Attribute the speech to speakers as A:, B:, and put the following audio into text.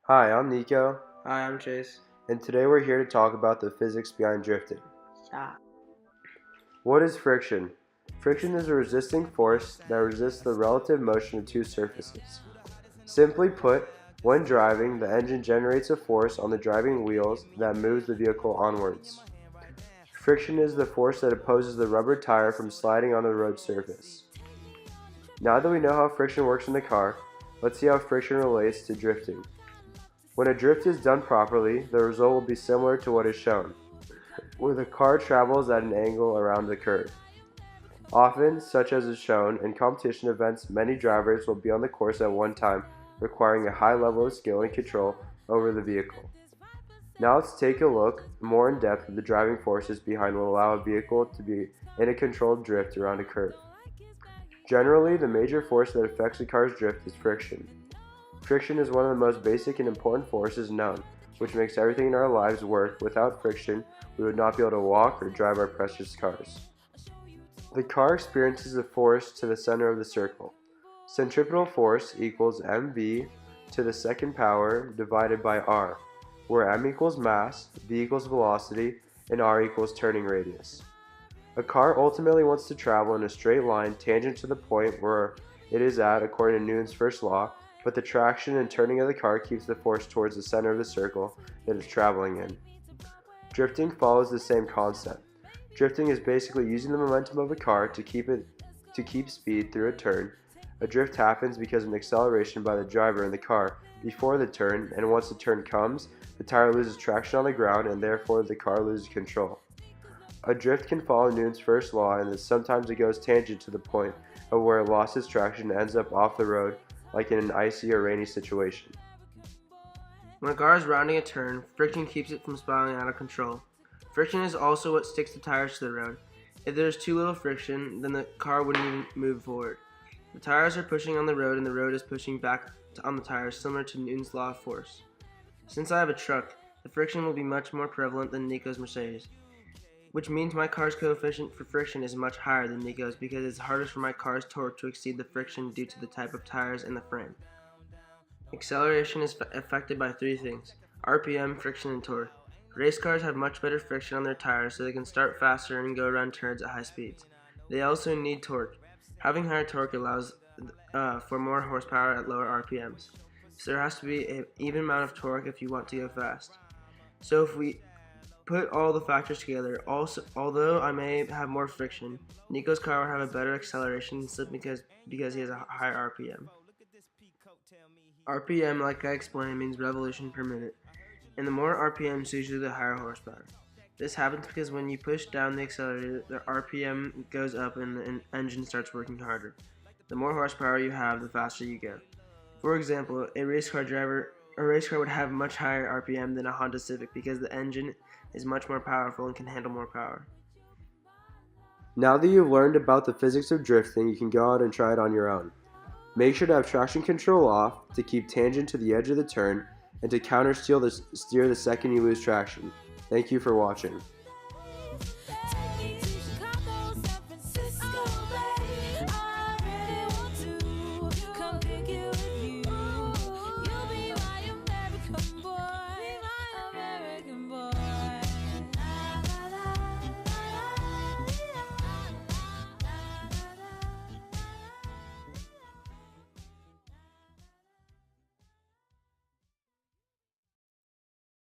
A: Hi, I'm Nico,
B: Hi, I'm Chase.
A: and today we're here to talk about the physics behind drifting.
B: Yeah.
A: What is friction? Friction is a resisting force that resists the relative motion of two surfaces. Simply put, when driving, the engine generates a force on the driving wheels that moves the vehicle onwards. Friction is the force that opposes the rubber tire from sliding on the road surface. Now that we know how friction works in the car, let's see how friction relates to drifting. When a drift is done properly, the result will be similar to what is shown, where the car travels at an angle around the curve. Often, such as is shown, in competition events, many drivers will be on the course at one time, requiring a high level of skill and control over the vehicle. Now let's take a look more in depth at the driving forces behind what allow a vehicle to be in a controlled drift around a curve. Generally, the major force that affects a car's drift is friction. Friction is one of the most basic and important forces known, which makes everything in our lives work. Without friction, we would not be able to walk or drive our precious cars. The car experiences a force to the center of the circle. Centripetal force equals mv to the second power divided by r, where m equals mass, v equals velocity, and r equals turning radius. A car ultimately wants to travel in a straight line tangent to the point where it is at according to Newton's first law, but the traction and turning of the car keeps the force towards the center of the circle that it's traveling in. Drifting follows the same concept. Drifting is basically using the momentum of a car to keep speed through a turn. A drift happens because of an acceleration by the driver in the car before the turn, and once the turn comes, the tire loses traction on the ground and therefore the car loses control. A drift can follow Newton's first law in that sometimes it goes tangent to the point of where it lost its traction and ends up off the road, like in an icy or rainy situation.
B: When a car is rounding a turn, friction keeps it from spiraling out of control. Friction is also what sticks the tires to the road. If there is too little friction, then the car wouldn't even move forward. The tires are pushing on the road and the road is pushing back on the tires, similar to Newton's law of force. Since I have a truck, the friction will be much more prevalent than Nico's Mercedes, which means my car's coefficient for friction is much higher than Nico's because it's hardest for my car's torque to exceed the friction due to the type of tires and the frame. Acceleration is affected by three things: RPM, friction, and torque. Race cars have much better friction on their tires so they can start faster and go around turns at high speeds. They also need torque. Having higher torque allows for more horsepower at lower RPMs. So there has to be an even amount of torque if you want to go fast. So if we put all the factors together, although I may have more friction, Nico's car will have a better acceleration simply because he has a higher RPM. RPM, like I explained, means revolution per minute, and the more RPMs, usually the higher horsepower. This happens because when you push down the accelerator, the RPM goes up and the engine starts working harder. The more horsepower you have, the faster you go. For example, a race car would have much higher RPM than a Honda Civic because the engine is much more powerful and can handle more power.
A: Now that you've learned about the physics of drifting, you can go out and try it on your own. Make sure to have traction control off to keep tangent to the edge of the turn and to steer the second you lose traction. Thank you for watching.